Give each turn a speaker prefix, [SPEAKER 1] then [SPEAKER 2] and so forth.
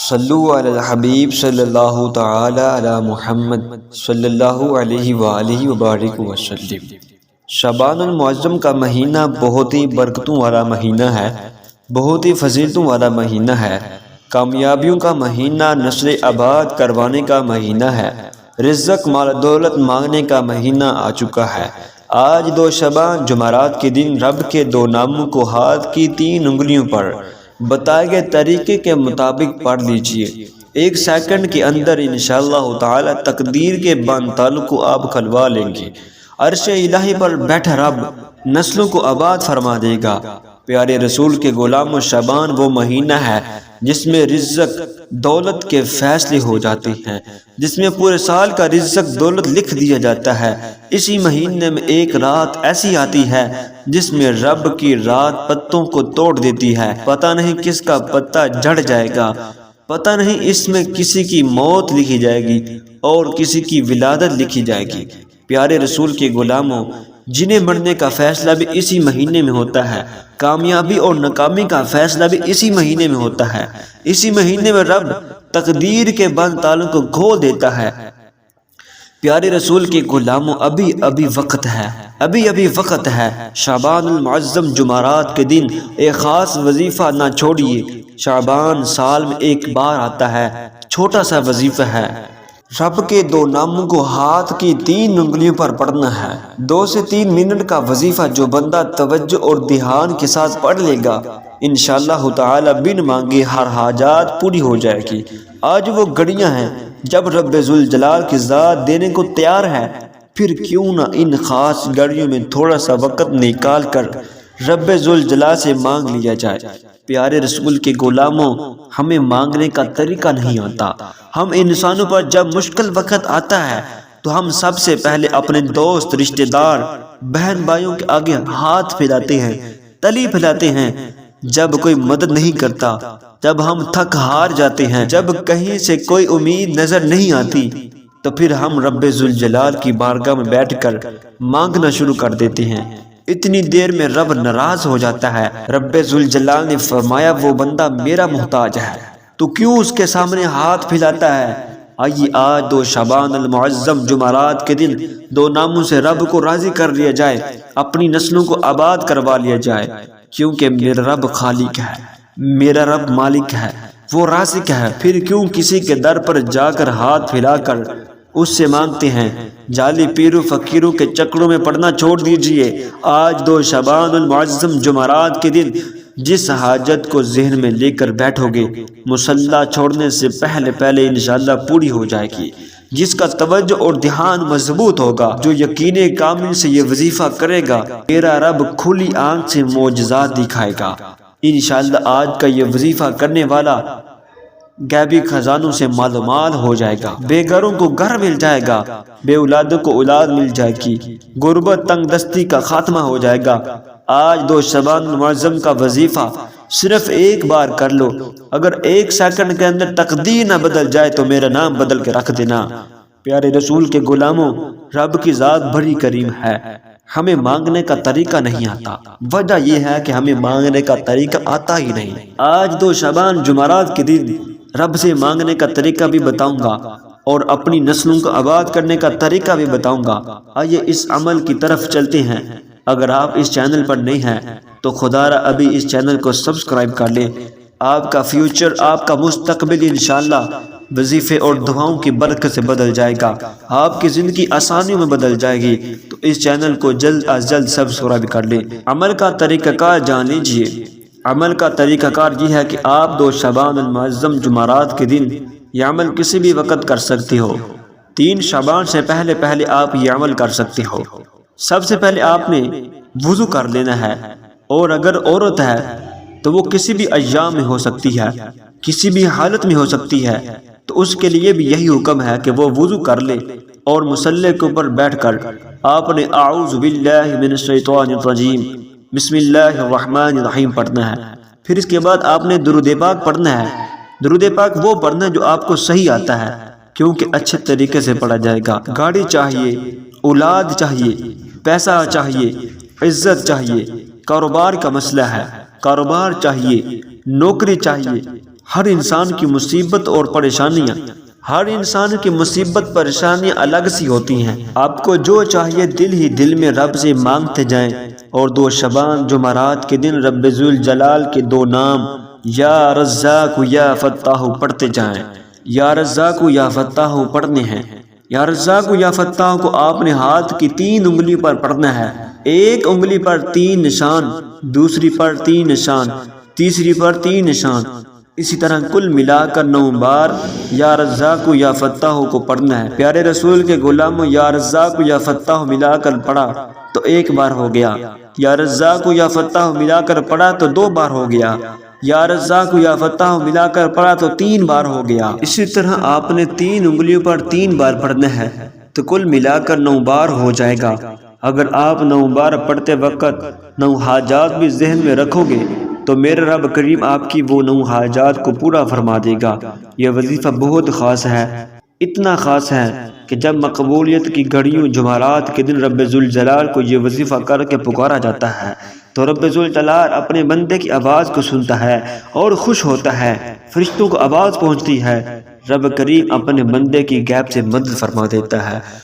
[SPEAKER 1] صلو علی الحبیب صلی اللہ تعالی علی محمد صلی اللہ علیہ وآلہ وبارک وسلم۔ شعبان المعظم کا مہینہ بہت ہی برکتوں والا مہینہ ہے، بہت ہی فضیلتوں والا مہینہ ہے، کامیابیوں کا مہینہ، نسل آباد کروانے کا مہینہ ہے، رزق مال دولت مانگنے کا مہینہ آ چکا ہے۔ آج 2 شعبان جمعرات کے دن رب کے 2 ناموں کو ہاتھ کی 3 انگلیوں پر بتائے گئے طریقے کے مطابق پڑھ لیجئے۔ 1 سیکنڈ کے اندر انشاءاللہ تعالی تقدیر کے بند تالوں کو آپ کھلوا لیں گے۔ عرش الہی پر بیٹھا رب نسلوں کو آباد فرما دے گا۔ پیارے رسول کے غلاموں، شعبان وہ مہینہ ہے جس میں رزق دولت کے فیصلے ہو جاتے ہیں، جس میں پورے سال کا رزق دولت لکھ دیا جاتا ہے۔ اسی مہینے میں ایک رات ایسی آتی ہے جس میں رب کی رات پتوں کو توڑ دیتی ہے۔ پتہ نہیں کس کا پتا جھڑ جائے گا، پتہ نہیں اس میں کسی کی موت لکھی جائے گی اور کسی کی ولادت لکھی جائے گی۔ پیارے رسول کے غلاموں، جنہیں مرنے کا فیصلہ بھی اسی مہینے میں ہوتا ہے، کامیابی اور ناکامی کا فیصلہ بھی اسی مہینے میں ہوتا ہے۔ اسی مہینے میں رب تقدیر کے بند تالوں کو کھول دیتا ہے۔ پیارے رسول کے غلاموں، ابھی وقت ہے، ابھی وقت ہے۔ شعبان المعظم جمعرات کے دن ایک خاص وظیفہ نہ چھوڑیے۔ شعبان سال میں ایک بار آتا ہے، چھوٹا سا وظیفہ ہے۔ رب کے 2 ناموں کو ہاتھ کی 3 انگلیوں پر پڑھنا ہے۔ 2 سے 3 منٹ کا وظیفہ جو بندہ توجہ اور دھیان کے ساتھ پڑھ لے گا، انشاءاللہ تعالی بن مانگے ہر حاجات پوری ہو جائے گی۔ آج وہ گھڑیاں ہیں جب رب ذوالجلال کی ذات دینے کو تیار ہے، پھر کیوں نہ ان خاص گھڑیوں میں تھوڑا سا وقت نکال کر رب ذوالجلال سے مانگ لیا جائے۔ پیارے رسول کے غلاموں، ہمیں مانگنے کا طریقہ نہیں آتا۔ ہم انسانوں پر جب مشکل وقت آتا ہے تو ہم سب سے پہلے اپنے دوست، رشتہ دار، بہن بھائیوں کے آگے ہاتھ پھیلاتے ہیں، تلی پھیلاتے ہیں۔ جب کوئی مدد نہیں کرتا، جب ہم تھک ہار جاتے ہیں، جب کہیں سے کوئی امید نظر نہیں آتی، تو پھر ہم رب ذوالجلال کی بارگاہ میں بیٹھ کر مانگنا شروع کر دیتے ہیں۔ اتنی دیر میں رب ناراض ہو جاتا ہے۔ رب ذوالجلال نے فرمایا، وہ بندہ میرا محتاج ہے، تو کیوں اس کے سامنے ہاتھ پھیلاتا ہے؟ آئیے آج 2 شعبان المعظم جمعرات کے دن 2 ناموں سے رب کو راضی کر لیا جائے، اپنی نسلوں کو آباد کروا لیا جائے، کیونکہ میرا رب خالق ہے، میرا رب مالک ہے، وہ رازق ہے۔ پھر کیوں کسی کے در پر جا کر ہاتھ پھیلا کر اس سے مانگتے ہیں؟ جعلی پیروں فقیروں کے چکروں میں پڑنا چھوڑ دیجئے۔ آج 2 شعبان المعظم جمعرات کے دن جس حاجت کو ذہن میں لے کر بیٹھو گے، مصلی چھوڑنے سے پہلے انشاءاللہ پوری ہو جائے گی۔ جس کا توجہ اور دھیان مضبوط ہوگا، جو یقین کامل سے یہ وظیفہ کرے گا، میرا رب کھلی آنکھ سے معجزات دکھائے گا۔ انشاءاللہ آج کا یہ وظیفہ کرنے والا غیبی خزانوں سے مالو مال ہو جائے گا، بے گھروں کو گھر مل جائے گا، بے اولادوں کو اولاد مل جائے گی، غربت تنگ دستی کا خاتمہ ہو جائے گا۔ آج 2 شعبان المعظم کا وظیفہ صرف ایک بار کر لو۔ اگر 1 سیکنڈ کے اندر تقدیر نہ بدل جائے تو میرا نام بدل کے رکھ دینا۔ پیارے رسول کے غلاموں، رب کی ذات بڑی کریم ہے، ہمیں مانگنے کا طریقہ نہیں آتا۔ وجہ یہ ہے کہ ہمیں مانگنے کا طریقہ آتا ہی نہیں۔ آج 2 شعبان جمعرات کے دن رب سے مانگنے کا طریقہ بھی بتاؤں گا اور اپنی نسلوں کو آباد کرنے کا طریقہ بھی بتاؤں گا۔ آئیے اس عمل کی طرف چلتے ہیں۔ اگر آپ اس چینل پر نہیں ہیں تو خدا را ابھی اس چینل کو سبسکرائب کر لیں۔ آپ کا فیوچر، آپ کا مستقبل انشاءاللہ وظیفے اور دعاؤں کی برکت سے بدل جائے گا، آپ کی زندگی آسانیوں میں بدل جائے گی۔ تو اس چینل کو جلد از جلد سبسکرائب کر لیں۔ عمل کا طریقہ کار جان لیجئے۔ عمل کا طریقہ کار یہ ہے کہ آپ 2 شعبان المعظم جمعرات کے دن یہ عمل کسی بھی وقت کر سکتے ہو۔ 3 شعبان سے پہلے آپ یہ عمل کر سکتے ہو۔ سب سے پہلے آپ نے وضو کر لینا ہے، اور اگر عورت ہے تو وہ کسی بھی ایام میں ہو سکتی ہے، کسی بھی حالت میں ہو سکتی ہے، تو اس کے لیے بھی یہی حکم ہے کہ وہ وضو کر لے اور مصلی کے اوپر بیٹھ کر آپ نے اعوذ باللہ من الشیطان الرجیم بسم اللہ الرحمن الرحیم پڑھنا ہے۔ پھر اس کے بعد آپ نے درود پاک پڑھنا ہے۔ درود پاک وہ پڑھنا ہے جو آپ کو صحیح آتا ہے، کیونکہ اچھے طریقے سے پڑھا جائے گا۔ گاڑی چاہیے، اولاد چاہیے، پیسہ چاہیے، عزت چاہیے، کاروبار کا مسئلہ ہے، کاروبار چاہیے، نوکری چاہیے، ہر انسان کی مصیبت اور پریشانیاں ہر انسان کی مصیبت پریشانیاں الگ سی ہوتی ہیں۔ آپ کو جو چاہیے دل ہی دل میں رب سے مانگتے جائیں، اور 2 شبان جمعرات کے دن رب ذوالجلال کے 2 نام یا رزاق یا فتاح پڑھتے جائیں۔ یا رزاق یا فتاح پڑھنے ہیں۔ یا رزاق یا فتاح کو آپ نے ہاتھ کی 3 انگلی پر پڑھنا ہے۔ ایک انگلی پر 3 نشان، دوسری پر 3 نشان، تیسری پر 3 نشان، اسی طرح کل ملا کر 9 بار یا رزاق یا فتاح کو پڑھنا ہے۔ پیارے رسول کے غلاموں، یا رزاق یا فتاح ملا کر پڑھا تو 1 بار ہو گیا، یا رزاق یا فتاح ملا کر پڑھا تو 2 بار ہو گیا، یا رزاق یا فتاح ملا کر پڑھا تو 3 بار ہو گیا۔ اسی طرح آپ نے 3 انگلیوں پر 3 بار پڑھنا ہے تو کل ملا کر 9 بار ہو جائے گا۔ اگر آپ 9 بار پڑھتے وقت 9 حاجات بھی ذہن میں رکھو گے تو میرے رب کریم آپ کی وہ 9 حاجات کو پورا فرما دے گا۔ یہ وظیفہ بہت خاص ہے، اتنا خاص ہے کہ جب مقبولیت کی گھڑیوں جمعرات کے دن رب ذوالجلال کو یہ وظیفہ کر کے پکارا جاتا ہے تو رب ذوالجلال اپنے بندے کی آواز کو سنتا ہے اور خوش ہوتا ہے، فرشتوں کو آواز پہنچتی ہے، رب کریم اپنے بندے کی غیب سے مدد فرما دیتا ہے۔